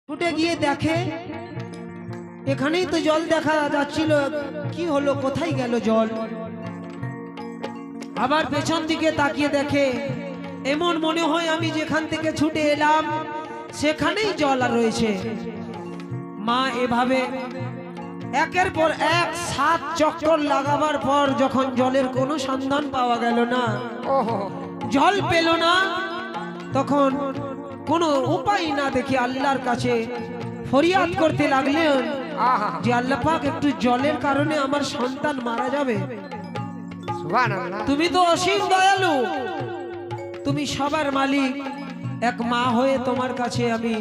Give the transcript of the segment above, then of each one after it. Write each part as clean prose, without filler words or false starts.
ছুটে গিয়ে দেখে এখানেই তো জল দেখা যাচ্ছিল, কি হলো, কোথায় গেল জল? আবার পেছন দিকে তাকিয়ে দেখে এমন মনে হয় আমি যেখান থেকে ছুটে এলাম সেখানেই জল আর রয়েছে। মা এভাবে একের পর এক 7 চক্কর লাগাবার পর যখন জলের কোনো সন্ধান পাওয়া গেল না, জল পেল না, তখন কোনো উপায় না দেখে আল্লাহর কাছে ফরিয়াদ করতে লাগলেন যে আল্লাহ পাক, একটু জলের কারণে আমার সন্তান মারা যাবে। তুমি তো অসীম দয়ালু, তুমি সবার মালিক, এক মা হয়ে তোমার কাছে আমি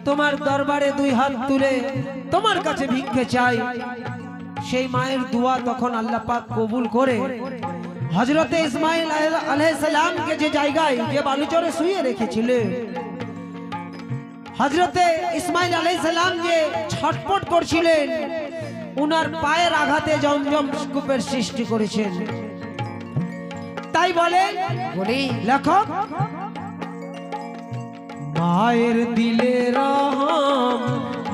তোমার দরবারে 2 হাত তুলে তোমার কাছে ভিক্ষে চাই। সেই মায়ের দোয়া তখন আল্লাহ পাক কবুল করে হযরতে ইসমাঈল আলাইহিস সালামকে যে জায়গায় যে বালুচরে শুয়ে রেখেছিলেন, হযরতে ইসমাঈল আলাইহিস সালাম যে ছটফট করছিলেন, উনার পায়ের আঘাতে জমজম কূপের সৃষ্টি করেছেন। তাই বলেন লেখক, মায়ের দিলে রহম,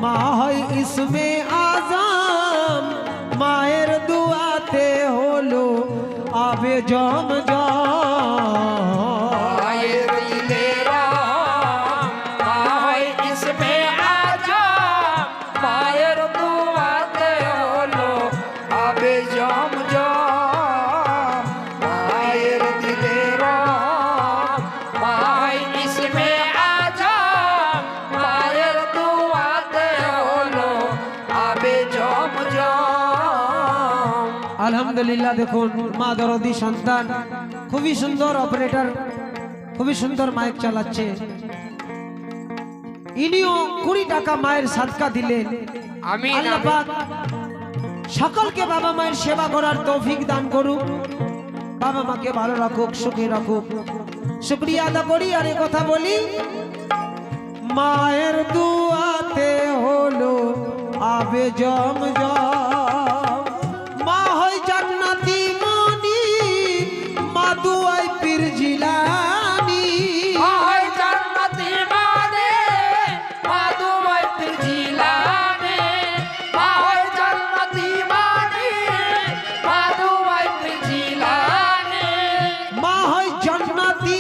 মা হয় ইসমে আজম, মায়ের দুয়াতে হলো আবে জমজম। মায়ের দিলে রহম, মা হয় ইসমে আজম, মায়ের দুয়াতে হলো আবে জমজম। মায়ের দিলে রহম, মা হয় ইসমে আজম, মায়ের দুয়াতে হলো আবে জমজম। আলহামদুলিল্লাহ, দেখুন মা দরদি সন্তান, খুবই সুন্দর অপারেটর, খুবই সুন্দর মাইক চালাচ্ছে। ইনিও 20 টাকা মায়ের সাদকা দিলেন। আমিন। আল্লাহ পাক সকলকে বাবা মায়ের সেবা করার তৌফিক দান করুক, বাবা মাকে ভালো রাখুক, সুখে রাখুক। শুকরিয়া আদা করি আর এই কথা বলি, মায়ের দুয়াতে হলো আবে জমজম।